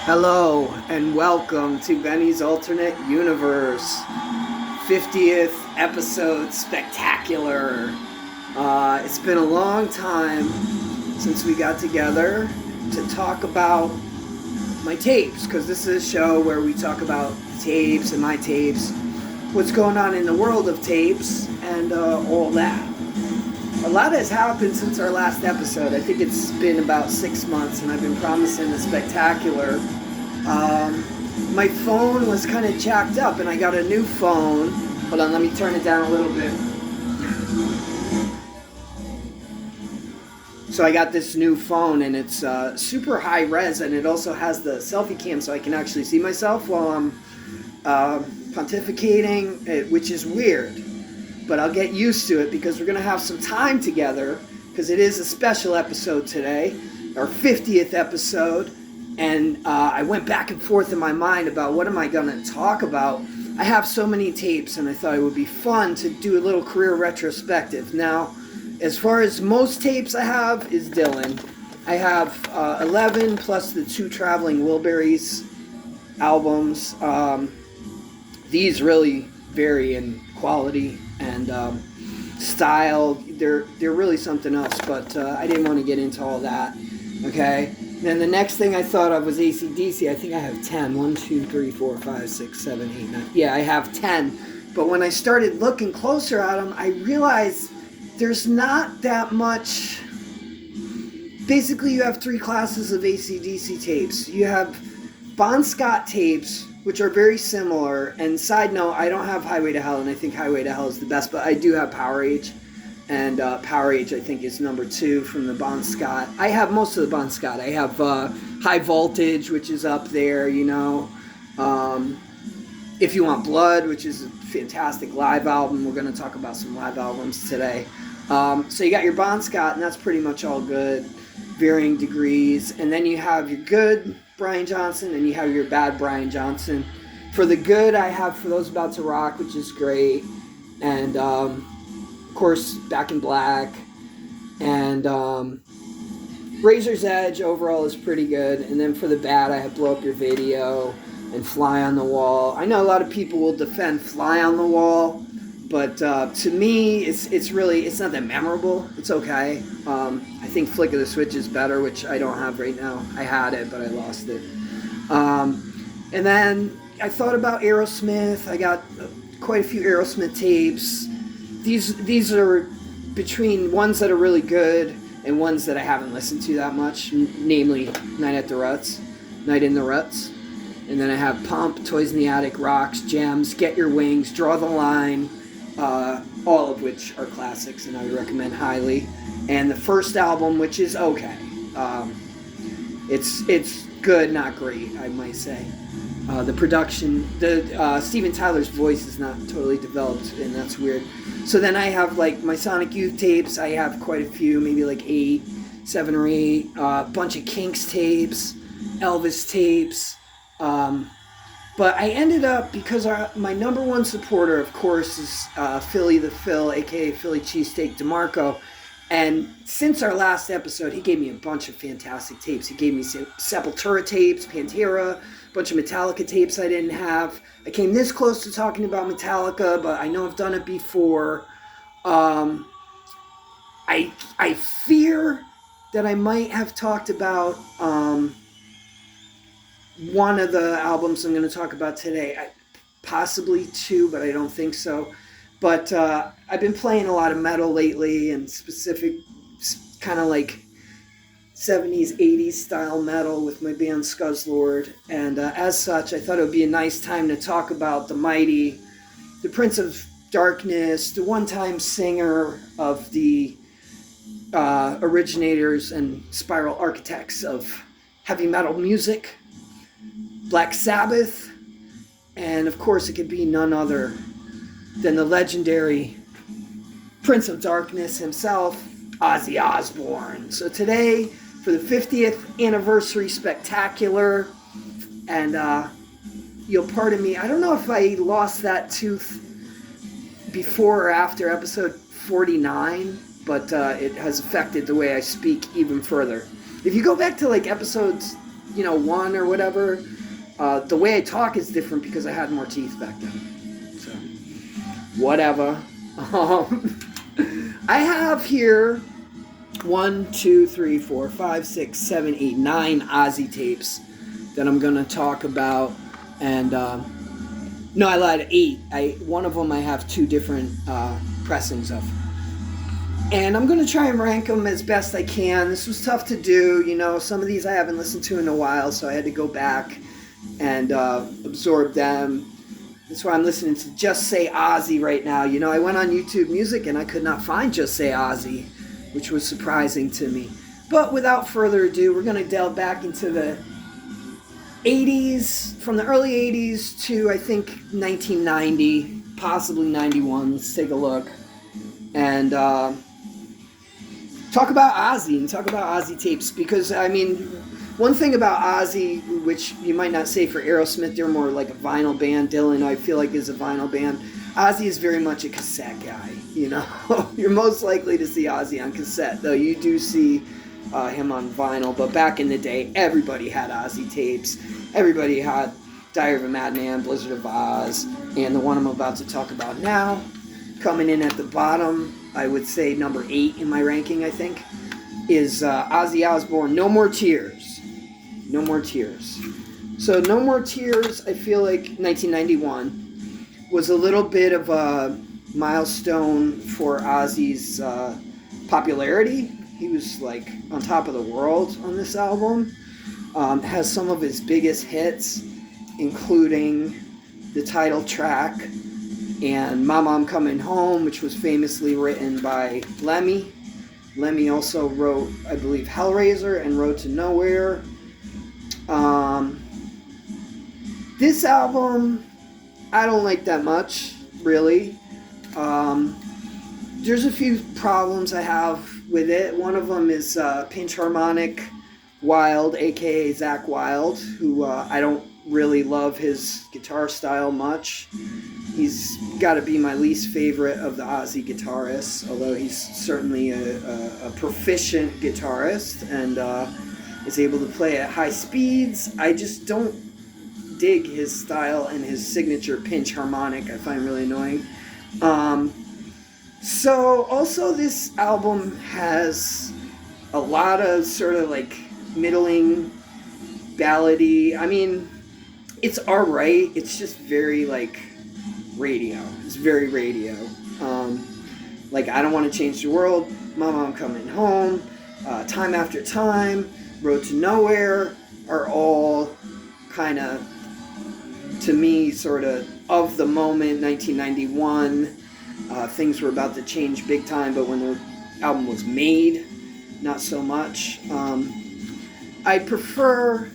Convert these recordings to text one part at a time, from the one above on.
Hello and welcome to Benny's Alternate Universe 50th episode spectacular. It's been a long time since we got together to talk about my tapes, because this is a show where we talk about tapes and my tapes, what's going on in the world of tapes, and all that. A lot has happened since our last episode. I think it's been about 6 months, and I've been promising a spectacular. My phone was kind of jacked up, and I got a new phone. Hold on, let me turn it down a little bit. So I got this new phone, and it's super high res, and it also has the selfie cam, so I can actually see myself while I'm pontificating, which is weird. But I'll get used to it because we're going to have some time together, because it is a special episode today, our 50th episode. And I went back and forth in my mind about what am I going to talk about. I have so many tapes, and I thought it would be fun to do a little career retrospective. Now, as far as most tapes I have is Dylan. I have 11 plus the 2 Traveling Wilburys albums. These really vary in quality and style. They're really something else, but I didn't want to get into all that. Okay. Then the next thing I thought of was AC/DC. I think I have 10. 1, 2, 3, 4, 5, 6, 7, 8, 9. Yeah, I have 10. But when I started looking closer at them, I realized there's not that much. Basically, you have 3 classes of AC/DC tapes. You have Bon Scott tapes, which are very similar. And side note, I don't have Highway to Hell, and I think Highway to Hell is the best, but I do have Power Age. And Power Age, I think, is number 2 from the Bon Scott. I have most of the Bon Scott. I have High Voltage, which is up there, you know. If You Want Blood, which is a fantastic live album. We're going to talk about some live albums today. So you got your Bon Scott, and that's pretty much all good, varying degrees. And then you have your good Brian Johnson, and you have your bad Brian Johnson. For the good, I have For Those About to Rock, which is great. And of course, Back in Black, and Razor's Edge overall is pretty good. And then for the bad, I have Blow Up Your Video and Fly on the Wall. I know a lot of people will defend Fly on the Wall, but to me, it's not that memorable. It's okay. I think Flick of the Switch is better, which I don't have right now. I had it, but I lost it. And then I thought about Aerosmith. I got quite a few Aerosmith tapes. These are between ones that are really good and ones that I haven't listened to that much, namely Night in the Ruts. And then I have Pump, Toys in the Attic, Rocks, Gems, Get Your Wings, Draw the Line, all of which are classics and I would recommend highly. And the first album, which is okay. It's good, not great, I might say. The production, Steven Tyler's voice is not totally developed, and that's weird. So then I have like my Sonic Youth tapes. I have quite a few, maybe like 7 or 8. A bunch of Kinks tapes, Elvis tapes. But I ended up, because my number one supporter, of course, is Philly the Phil, aka Philly Cheesesteak DeMarco. And since our last episode, he gave me a bunch of fantastic tapes. He gave me Sepultura tapes, Pantera, a bunch of Metallica tapes I didn't have. I came this close to talking about Metallica, but I know I've done it before. I fear that I might have talked about one of the albums I'm going to talk about today. Possibly 2, but I don't think so. But I've been playing a lot of metal lately, and specific kind of like 70s, 80s style metal with my band Scuzzlord. And as such, I thought it would be a nice time to talk about the mighty, the Prince of Darkness, the one-time singer of the originators and spiral architects of heavy metal music, Black Sabbath, and of course it could be none other than the legendary Prince of Darkness himself, Ozzy Osbourne. So today, for the 50th anniversary spectacular, and you'll pardon me, I don't know if I lost that tooth before or after episode 49, but it has affected the way I speak even further. If you go back to like episodes one or whatever. The way I talk is different because I had more teeth back then. So, whatever. I have here 1, 2, 3, 4, 5, 6, 7, 8, 9 Ozzy tapes that I'm going to talk about. And, no, I lied, 8. One of them I have 2 different pressings of. And I'm going to try and rank them as best I can. This was tough to do. Some of these I haven't listened to in a while, so I had to go back and absorb them. That's why I'm listening to Just Say Ozzy right now. I went on YouTube Music and I could not find Just Say Ozzy, which was surprising to me. But without further ado, we're going to delve back into the 80s, from the early 80s to, I think, 1990, possibly 91. Let's take a look. And talk about Ozzy and talk about Ozzy tapes. Because, one thing about Ozzy, which you might not say for Aerosmith, they're more like a vinyl band. Dylan, I feel like, is a vinyl band. Ozzy is very much a cassette guy, You're most likely to see Ozzy on cassette, though you do see him on vinyl. But back in the day, everybody had Ozzy tapes. Everybody had Diary of a Madman, Blizzard of Oz, and the one I'm about to talk about now, coming in at the bottom, I would say number 8 in my ranking, I think, is Ozzy Osbourne, No More Tears. No More Tears. So No More Tears, I feel like 1991 was a little bit of a milestone for Ozzy's popularity. He was like on top of the world on this album. Has some of his biggest hits, including the title track and Mama I'm Coming Home, which was famously written by Lemmy. Lemmy also wrote, I believe, Hellraiser and Road to Nowhere. This album, I don't like that much, really. There's a few problems I have with it. One of them is Pinch Harmonic Wild, aka Zakk Wylde, who I don't really love his guitar style much. He's got to be my least favorite of the Ozzy guitarists, although he's certainly a proficient guitarist and is able to play at high speeds. I just don't dig his style, and his signature pinch harmonic I find really annoying. So also this album has a lot of sort of like middling ballady. It's alright. It's just very like radio. It's very radio. Like I Don't Want to Change the World, Mama I'm Coming Home, Time After Time, Road to Nowhere are all kind of, to me, sort of the moment, 1991. Things were about to change big time, but when the album was made, not so much. I prefer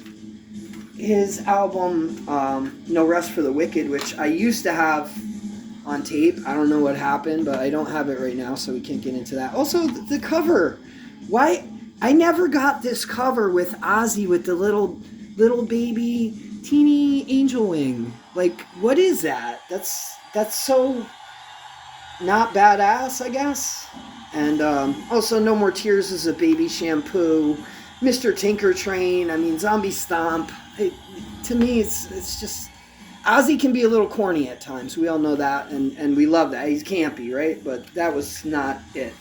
his album, No Rest for the Wicked, which I used to have on tape. I don't know what happened, but I don't have it right now, so we can't get into that. Also, the cover. Why? I never got this cover with Ozzy with the little baby teeny angel wing. Like, what is that? That's so not badass, I guess. And also, No More Tears is a baby shampoo. Mr. Tinker Train, Zombie Stomp. To me, it's just... Ozzy can be a little corny at times. We all know that, and we love that. He's campy, right? But that was not it.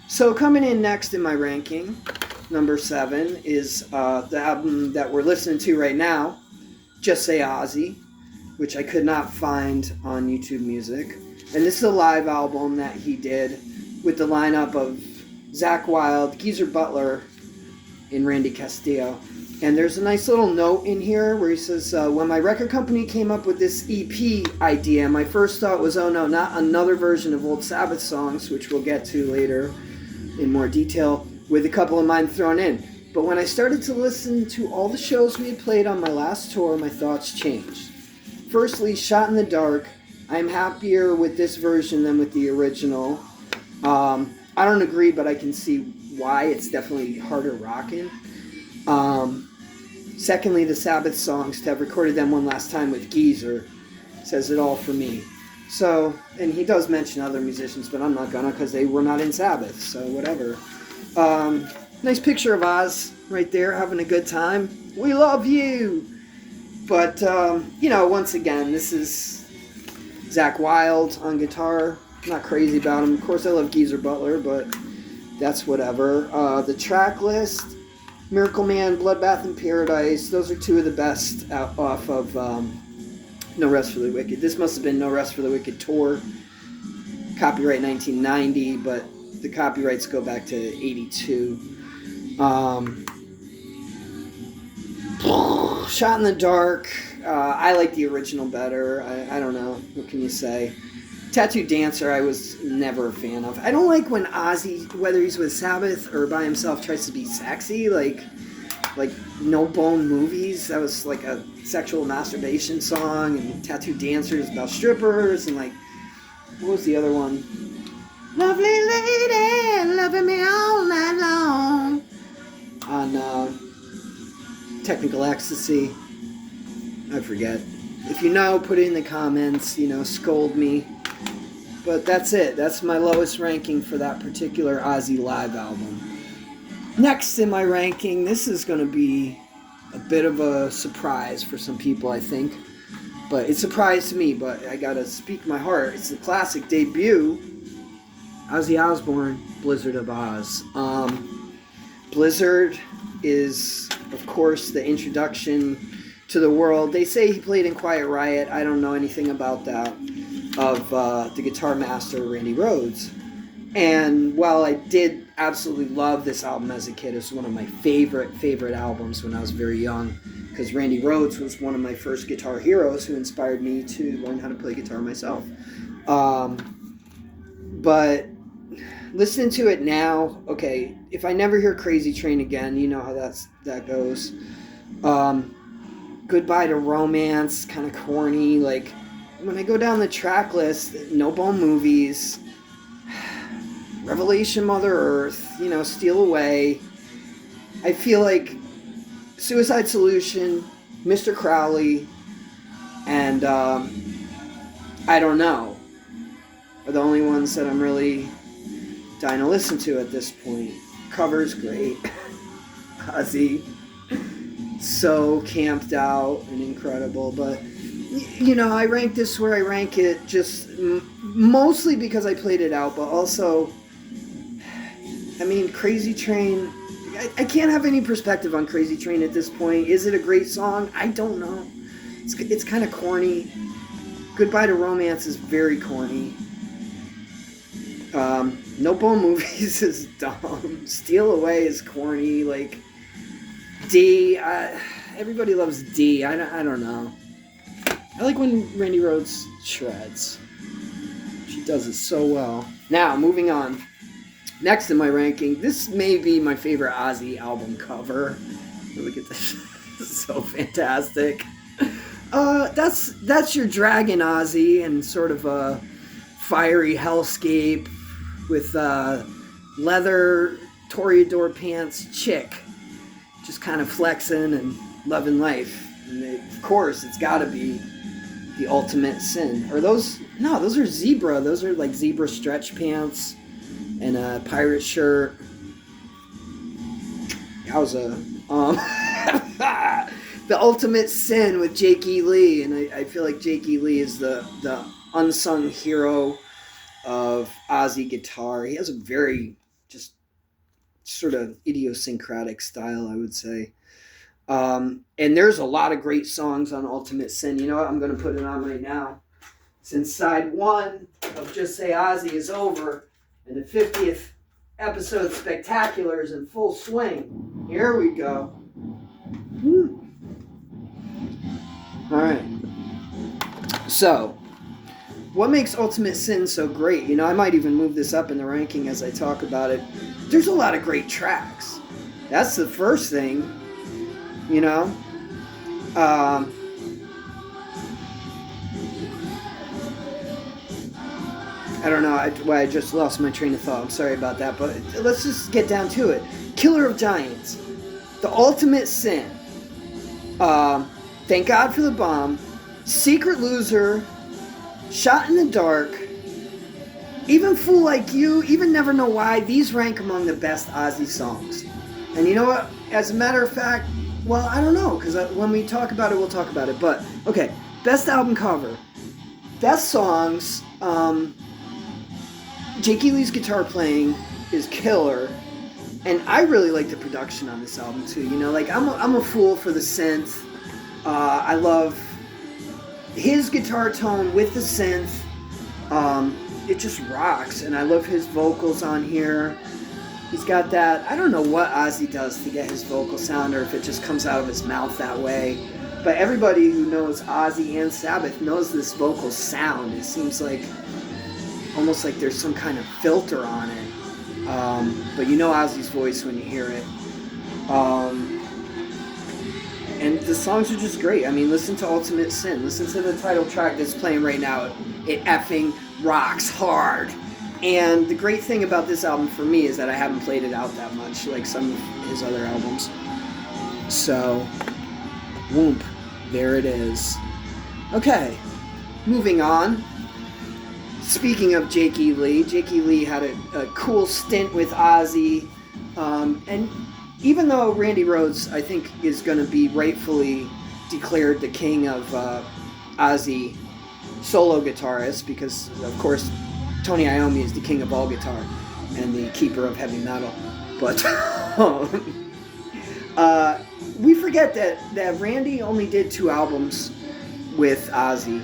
So coming in next in my ranking, number 7, is the album that we're listening to right now, Just Say Ozzy, which I could not find on YouTube Music. And this is a live album that he did with the lineup of Zakk Wylde, Geezer Butler, and Randy Castillo. And there's a nice little note in here where he says, when my record company came up with this EP idea, my first thought was, oh no, not another version of old Sabbath songs, which we'll get to later in more detail, with a couple of mine thrown in. But when I started to listen to all the shows we had played on my last tour, my thoughts changed. Firstly, Shot in the Dark. I'm happier with this version than with the original. I don't agree, but I can see why. It's definitely harder rocking. Secondly, the Sabbath songs, to have recorded them one last time with Geezer, says it all for me. So, and he does mention other musicians, but I'm not gonna, because they were not in Sabbath, so whatever. Nice picture of Oz right there having a good time. We love you. But, once again, this is Zakk Wylde on guitar. Not crazy about him. Of course, I love Geezer Butler, but that's whatever. The track list, Miracle Man, Bloodbath in Paradise. Those are two of the best off of No Rest for the Wicked. This must have been No Rest for the Wicked tour. Copyright 1990, but the copyrights go back to 82. Shot in the Dark. I like the original better. I don't know. What can you say? Tattooed Dancer, I was never a fan of. I don't like when Ozzy, whether he's with Sabbath or by himself, tries to be sexy. Like No Bone Movies. That was like a sexual masturbation song. And Tattooed Dancer is about strippers. And like, what was the other one? Lovely lady, loving me all night long. On Technical Ecstasy. I forget. If you know, put it in the comments, scold me. But that's it. That's my lowest ranking for that particular Ozzy live album. Next in my ranking, this is going to be a bit of a surprise for some people, I think. But it surprised me, but I got to speak my heart. It's the classic debut, Ozzy Osbourne, Blizzard of Oz. Blizzard is, of course, the introduction to the world. They say he played in Quiet Riot. I don't know anything about that. Of the guitar master, Randy Rhoads. And while I did absolutely love this album as a kid, it was one of my favorite albums when I was very young, because Randy Rhoads was one of my first guitar heroes who inspired me to learn how to play guitar myself. But listening to it now, okay, if I never hear Crazy Train again, you know how that goes. Goodbye to Romance, kind of corny. Like, when I go down the track list, No Bone Movies, Revelation Mother Earth, Steal Away, I feel like Suicide Solution, Mr. Crowley, and I Don't Know are the only ones that I'm really dying to listen to at this point. Cover's great. Ozzy, so camped out and incredible, but I rank this where I rank it just mostly because I played it out, but also, Crazy Train, I can't have any perspective on Crazy Train at this point. Is it a great song? I don't know. It's kind of corny. Goodbye to Romance is very corny. No Bone Movies is dumb. Steal Away is corny. Like, D, everybody loves D. I don't know. I like when Randy Rhoads shreds. She does it so well. Now, moving on. Next in my ranking, this may be my favorite Ozzy album cover. Look at this. This is so fantastic. That's your Dragon Ozzy and sort of a fiery hellscape with leather Toreador pants chick. Just kind of flexing and loving life. And of course, it's got to be The Ultimate Sin. Or those are zebra. Those are like zebra stretch pants and a pirate shirt. Yowza. The Ultimate Sin with Jake E. Lee. And I feel like Jake E. Lee is the unsung hero of Ozzy guitar. He has a very just sort of idiosyncratic style, I would say. And there's a lot of great songs on Ultimate Sin. You know what? I'm going to put it on right now. Since side one of Just Say Ozzy is over and the 50th episode spectacular is in full swing. Here we go. All right. So, what makes Ultimate Sin so great? I might even move this up in the ranking as I talk about it. There's a lot of great tracks. That's the first thing. I don't know why I just lost my train of thought. I'm sorry about that, but let's just get down to it. Killer of Giants, The Ultimate Sin, Thank God for the Bomb, Secret Loser, Shot in the Dark, even Fool Like You, even Never Know Why. These rank among the best Ozzy songs. And you know what? as a matter of fact, well, I don't know, because when we talk about it, we'll talk about it. But, okay, best album cover. Best songs, Jakey Lee's guitar playing is killer. And I really like the production on this album, too. You know, like, I'm a fool for the synth. I love his guitar tone with the synth. It just rocks. And I love his vocals on here. He's got that, I don't know what Ozzy does to get his vocal sound, or if it just comes out of his mouth that way. But everybody who knows Ozzy and Sabbath knows this vocal sound. It seems like, almost like there's some kind of filter on it. But you know Ozzy's voice when you hear it. And the songs are just great. I mean, listen to Ultimate Sin. Listen to the title track that's playing right now. It effing rocks hard. And the great thing about this album for me is that I haven't played it out that much like some of his other albums. So, whoomp, there it is. Okay, moving on. Speaking of Jakey Lee had a cool stint with Ozzy. And even though Randy Rhoads, I think, is going to be rightfully declared the king of Ozzy solo guitarist, because, of course, Tony Iommi is the king of all guitar and the keeper of heavy metal. But we forget that Randy only did 2 albums with Ozzy,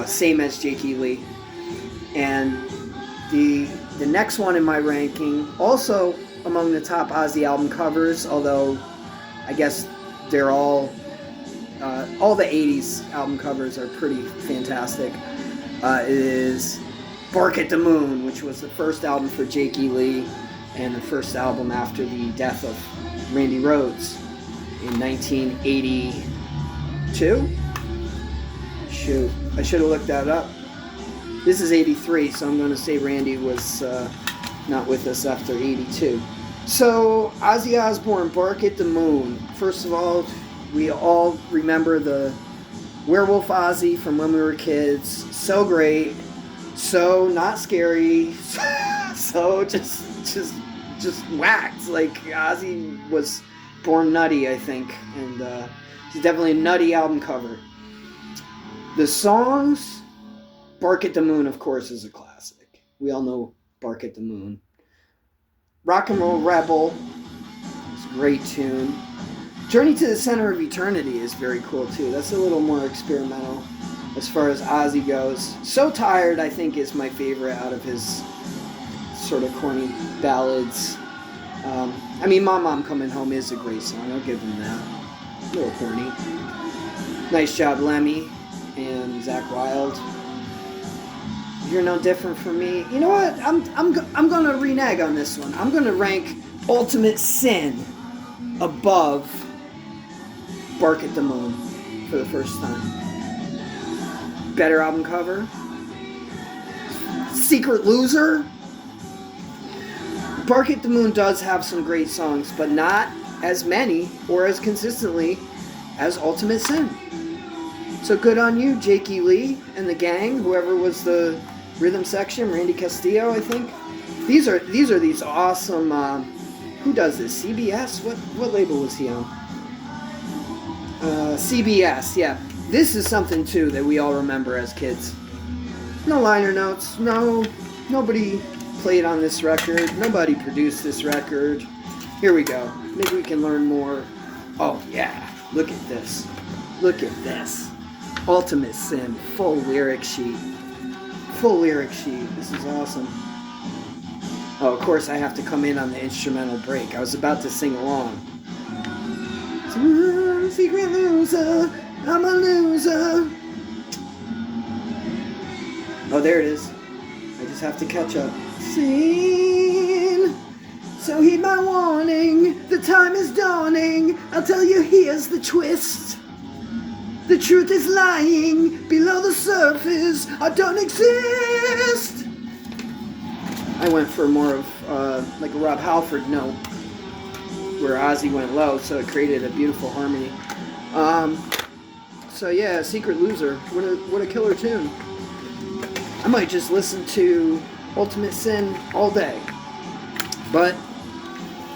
same as Jakey Lee. And the next one in my ranking, also among the top Ozzy album covers, although I guess they're all the 80s album covers are pretty fantastic, is Bark at the Moon, which was the first album for Jakey Lee and the first album after the death of Randy Rhoads in 1982. Shoot, I should have looked that up. This is 83, so I'm going to say Randy was not with us after 82. So, Ozzy Osbourne, Bark at the Moon. First of all, we all remember the Werewolf Ozzy from when we were kids. So great. So not scary, so just whacked. Like, Ozzy was born nutty, I think, and it's definitely a nutty album cover. The songs, Bark at the Moon, of course, is a classic. We all know Bark at the Moon. Rock and Roll Rebel is a great tune. Journey to the Center of Eternity is very cool, too. That's a little more experimental as far as Ozzy goes. So Tired, I think, is my favorite out of his sort of corny ballads. I mean, My Mom Coming Home is a great song. I'll give him that. A little corny. Nice Job, Lemmy and Zakk Wylde. You're No Different From Me. You know what? I'm going to renege on this one. I'm going to rank Ultimate Sin above Bark at the Moon for the first time. Better album cover. Secret Loser. Bark at the Moon does have some great songs, but not as many or as consistently as Ultimate Sin. So good on you, Jakey Lee and the gang, whoever was the rhythm section, Randy Castillo, I think. These are these awesome. Who does this? CBS? What label was he on? CBS. Yeah. This is something too that we all remember as kids. No liner notes. Nobody played on this record. Nobody produced this record. Here we go. Maybe we can learn more. Oh yeah. Look at this. Look at this. Ultimate Sin. Full lyric sheet. Full lyric sheet. This is awesome. Oh, of course I have to come in on the instrumental break. I was about to sing along. Secret loser, I'm a loser. Oh, there it is. I just have to catch up. Seen. So heed my warning, the time is dawning. I'll tell you, here's the twist. The truth is lying below the surface. I don't exist. I went for more of like a Rob Halford note, where Ozzy went low, so it created a beautiful harmony. So yeah, Secret Loser. What a killer tune. I might just listen to Ultimate Sin all day. But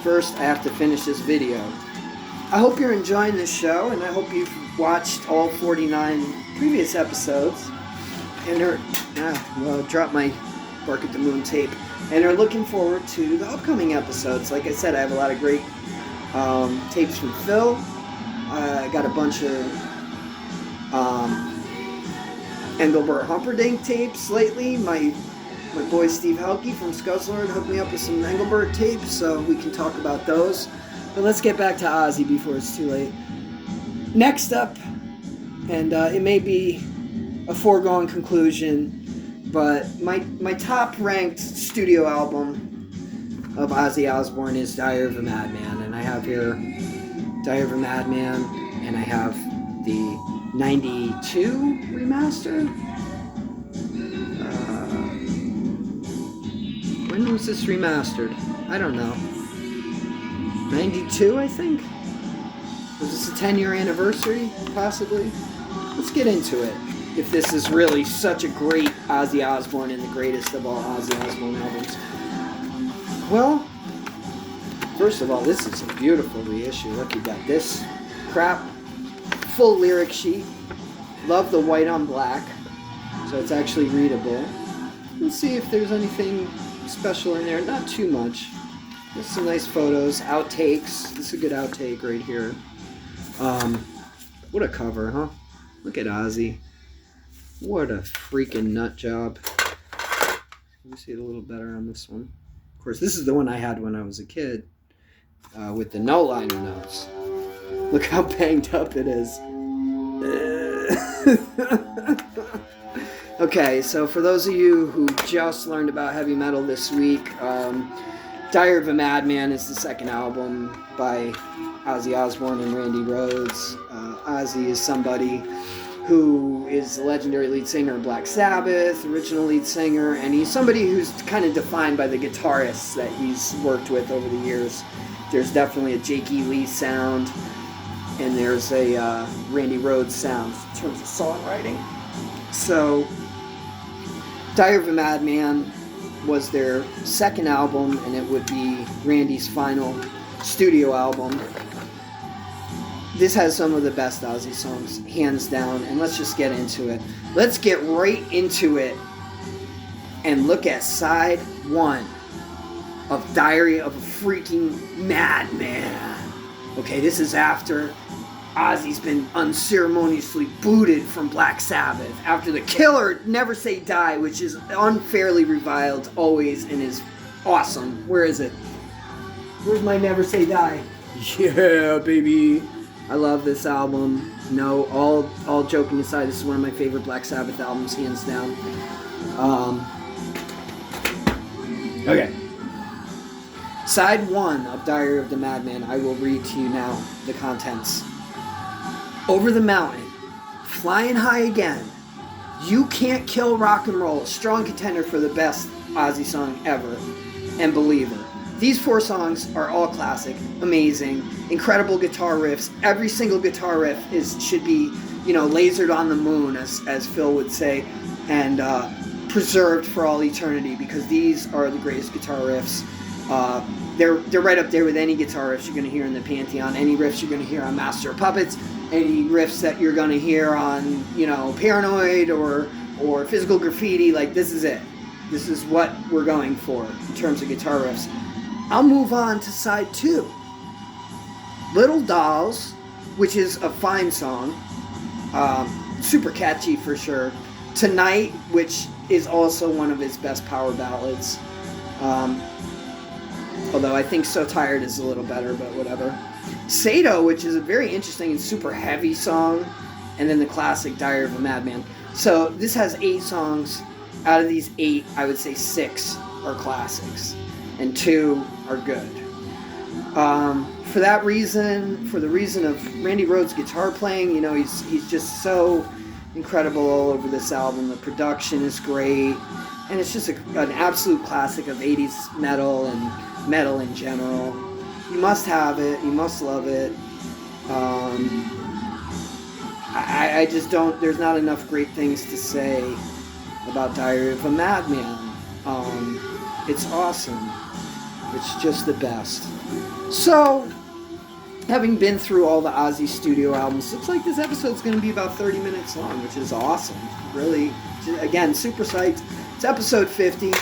first, I have to finish this video. I hope you're enjoying this show, and I hope you've watched all 49 previous episodes. And drop my Bark at the Moon tape. And are looking forward to the upcoming episodes. Like I said, I have a lot of great tapes from Phil. I got a bunch of Engelbert Humperdinck tapes lately. My boy Steve Helke from Scuzzlord hooked me up with some Engelbert tapes, so we can talk about those. But let's get back to Ozzy before it's too late. Next up, and it may be a foregone conclusion, but my top ranked studio album of Ozzy Osbourne is Diary of a Madman, and I have here Diary of a Madman, and I have the 92 remaster. When was this remastered? I don't know. 92, I think? Was this a 10-year anniversary, possibly? Let's get into it. If this is really such a great Ozzy Osbourne and the greatest of all Ozzy Osbourne albums. Well, first of all, this is a beautiful reissue. Look, you got this crap, full lyric sheet. Love the white on black, so it's actually readable. Let's see if there's anything special in there. Not too much. There's some nice photos, outtakes. This is a good outtake right here. What a cover, huh? Look at Ozzy. What a freaking nut job. Let me see it a little better on this one. Of course, this is the one I had when I was a kid, with the no liner notes. Look how banged up it is. Okay, so for those of you who just learned about heavy metal this week, Diary of a Madman is the second album by Ozzy Osbourne and Randy Rhoads. Ozzy is somebody who is the legendary lead singer of Black Sabbath, original lead singer, and he's somebody who's kind of defined by the guitarists that he's worked with over the years. There's definitely a Jake E. Lee sound, and there's a Randy Rhoads sound in terms of songwriting. So, Diary of a Madman was their second album, and it would be Randy's final studio album. This has some of the best Ozzy songs, hands down, and let's just get into it. Let's get right into it and look at side one of Diary of a Freaking Madman. Okay, this is after Ozzy's been unceremoniously booted from Black Sabbath, after the killer Never Say Die, which is unfairly reviled always and is awesome. Where is it? Where's my Never Say Die? Yeah, baby. I love this album. No, all joking aside, this is one of my favorite Black Sabbath albums, hands down. Okay. Side one of Diary of the Madman, I will read to you now the contents. Over the mountain, flying high again, You Can't Kill Rock and Roll, strong contender for the best Ozzy song ever, and Believer. These four songs are all classic, amazing, incredible guitar riffs. Every single guitar riff should be, lasered on the moon, as Phil would say, and preserved for all eternity, because these are the greatest guitar riffs. They're right up there with any guitar riffs you're going to hear in the Pantheon, any riffs you're going to hear on Master of Puppets, any riffs that you're going to hear on, Paranoid or Physical Graffiti. Like, this is it. This is what we're going for in terms of guitar riffs. I'll move on to side two. Little Dolls, which is a fine song. Super catchy for sure. Tonight, which is also one of his best power ballads. Although I think So Tired is a little better, but whatever. Sato, which is a very interesting and super heavy song. And then the classic Diary of a Madman. So this has 8 songs. Out of these 8, I would say 6 are classics. And 2 are good. For that reason, for the reason of Randy Rhoads' guitar playing, he's just so incredible all over this album. The production is great. And it's just an absolute classic of 80s metal and metal in general. You must have it. You must love it. I just don't... There's not enough great things to say about Diary of a Madman. It's awesome. It's just the best. So, having been through all the Ozzy studio albums, looks like this episode's going to be about 30 minutes long, which is awesome. Really, again, super psyched. It's episode 50.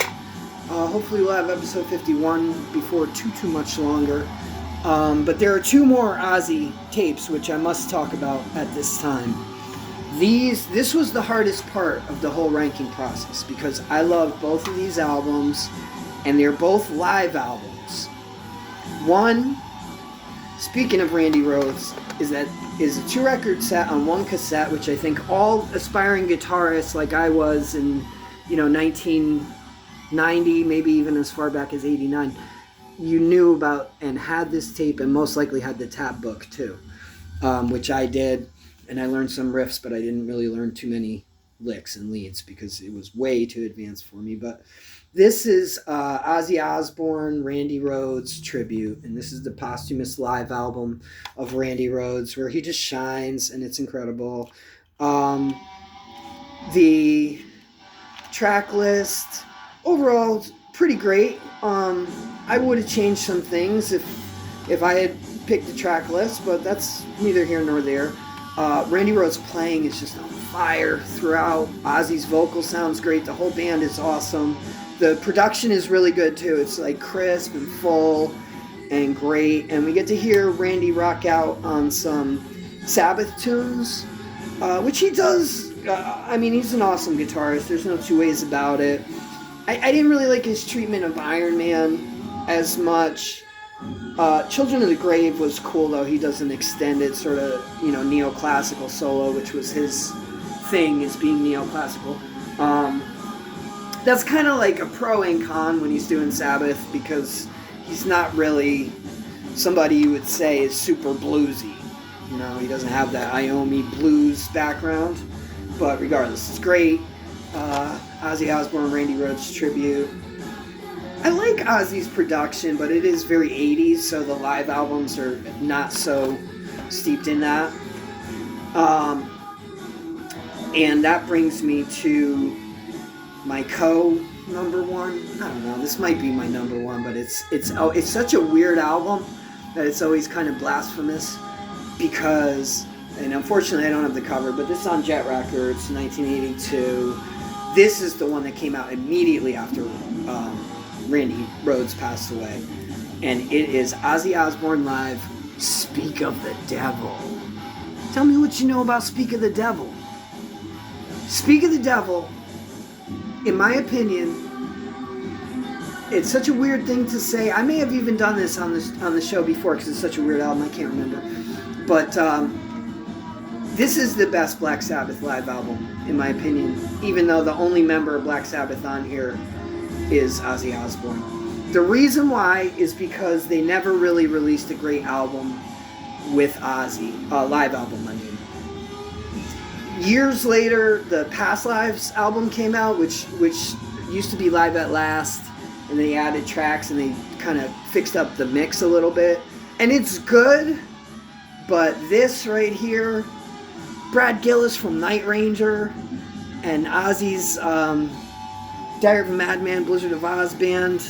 Hopefully we'll have episode 51 before too much longer. But there are 2 more Ozzy tapes, which I must talk about at this time. This was the hardest part of the whole ranking process, because I love both of these albums, and they're both live albums. One, speaking of Randy Rhoads, is a 2-record set on 1 cassette, which I think all aspiring guitarists like I was in 1990, maybe even as far back as 89, you knew about and had this tape, and most likely had the tab book too, which I did, and I learned some riffs, but I didn't really learn too many licks and leads because it was way too advanced for me. But this is Ozzy Osbourne, Randy Rhoads tribute, and this is the posthumous live album of Randy Rhoads, where he just shines, and it's incredible. The track list overall pretty great. I would have changed some things if I had picked the track list, but that's neither here nor there. Randy Rhoads' playing is just on fire throughout. Ozzy's vocal sounds great. The whole band is awesome. The production is really good too. It's like crisp and full and great. And we get to hear Randy rock out on some Sabbath tunes, which he does. He's an awesome guitarist. There's no two ways about it. I didn't really like his treatment of Iron Man as much. Children of the Grave was cool, though. He does an extended sort of, neoclassical solo, which was his thing, is being neoclassical. That's kind of like a pro and con when he's doing Sabbath, because he's not really somebody you would say is super bluesy. He doesn't have that Iommi blues background. But regardless, it's great. Ozzy Osbourne, Randy Rhoads tribute. I like Ozzy's production, but it is very 80s, so the live albums are not so steeped in that. And that brings me to my number one. I don't know, this might be my number one, but it's such a weird album that it's always kind of blasphemous, because, and unfortunately I don't have the cover, but this is on Jet Records, 1982. This is the one that came out immediately after Randy Rhoads passed away, and it is Ozzy Osbourne live, Speak of the Devil. Tell me what you know about Speak of the Devil. Speak of the Devil, in my opinion, it's such a weird thing to say. I may have even done this on the show before, because it's such a weird album, I can't remember. But this is the best Black Sabbath live album, in my opinion, even though the only member of Black Sabbath on here is Ozzy Osbourne. The reason why is because they never really released a great album with Ozzy, live album, I mean. Years later, the Past Lives album came out, which used to be Live at Last, and they added tracks and they kind of fixed up the mix a little bit. And it's good, but this right here, Brad Gillis from Night Ranger, and Ozzy's Diary of a Madman, Blizzard of Oz band,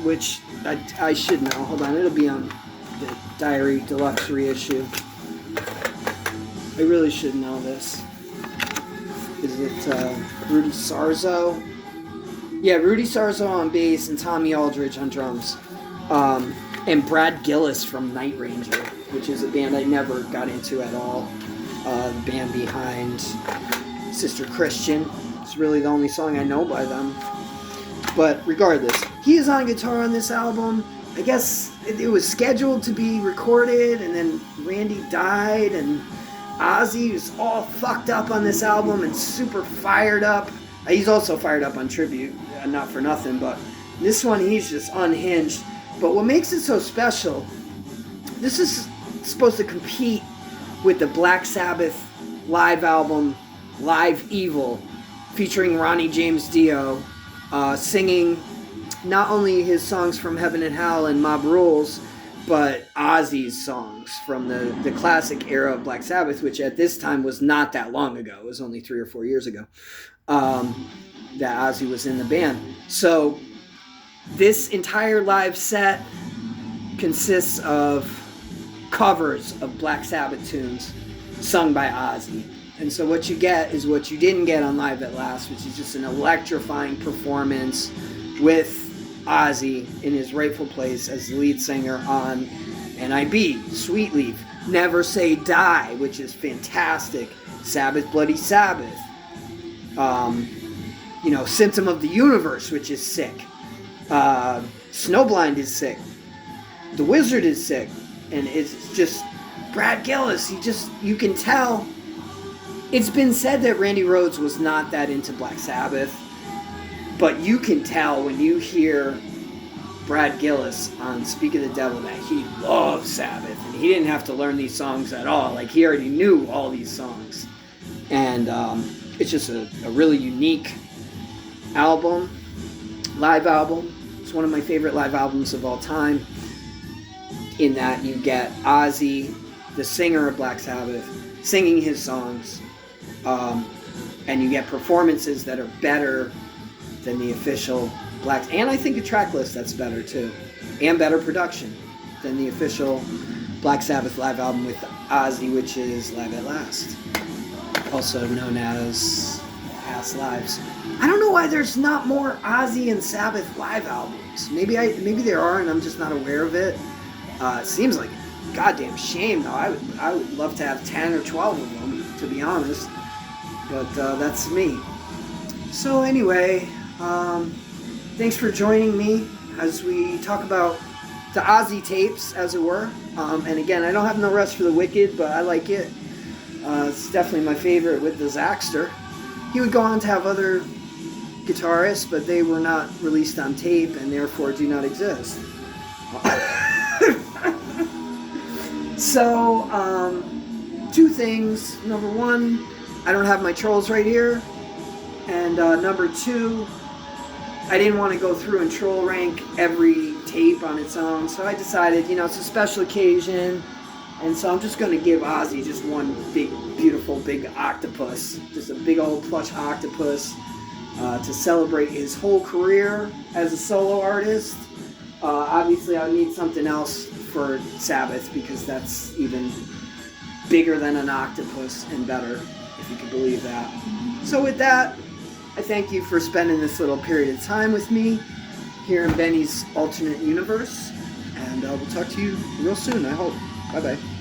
which I should know. Hold on, it'll be on the Diary Deluxe reissue. I really should know this. Is it Rudy Sarzo? Yeah, Rudy Sarzo on bass and Tommy Aldridge on drums. And Brad Gillis from Night Ranger, which is a band I never got into at all. The band behind Sister Christian. It's really the only song I know by them. But regardless, he is on guitar on this album. I guess it was scheduled to be recorded, and then Randy died, and Ozzy was all fucked up on this album and super fired up. He's also fired up on Tribute, not for nothing, but this one he's just unhinged. But what makes it so special, this is supposed to compete with the Black Sabbath live album, Live Evil, featuring Ronnie James Dio, singing not only his songs from Heaven and Hell and Mob Rules, but Ozzy's songs from the classic era of Black Sabbath, which at this time was not that long ago. It was only 3 or 4 years ago that Ozzy was in the band. So this entire live set consists of covers of Black Sabbath tunes sung by Ozzy. And so what you get is what you didn't get on Live at Last, which is just an electrifying performance with Ozzy in his rightful place as the lead singer on N.I.B., Sweet Leaf, Never Say Die, which is fantastic, Sabbath Bloody Sabbath, Symptom of the Universe, which is sick, Snowblind is sick, The Wizard is sick, and it's just Brad Gillis. You can tell. It's been said that Randy Rhoads was not that into Black Sabbath, but you can tell when you hear Brad Gillis on Speak of the Devil that he loves Sabbath, and he didn't have to learn these songs at all. Like, he already knew all these songs. And it's just a really unique album, live album. It's one of my favorite live albums of all time, in that you get Ozzy, the singer of Black Sabbath, singing his songs, and you get performances that are better than the official Black, and I think a track list that's better too, and better production than the official Black Sabbath live album with Ozzy, which is Live at Last, also known as Past Lives. I don't know why there's not more Ozzy and Sabbath live albums. Maybe there are, and I'm just not aware of it. It seems like a goddamn shame, though. I would love to have 10 or 12 of them, to be honest. But that's me. So anyway, thanks for joining me as we talk about the Ozzy tapes, as it were. And again, I don't have No Rest for the Wicked, but I like it. It's definitely my favorite with the Zaxter. He would go on to have other guitarists, but they were not released on tape and therefore do not exist. So, two things. Number one, I don't have my trolls right here. And number two, I didn't want to go through and troll rank every tape on its own. So I decided, it's a special occasion. And so I'm just going to give Ozzy just one big, beautiful, big octopus. Just a big old plush octopus to celebrate his whole career as a solo artist. Obviously, I need something else for Sabbath, because that's even bigger than an octopus and better, if you can believe that. So with that, I thank you for spending this little period of time with me here in Benny's alternate universe, and we'll talk to you real soon, I hope. Bye-bye.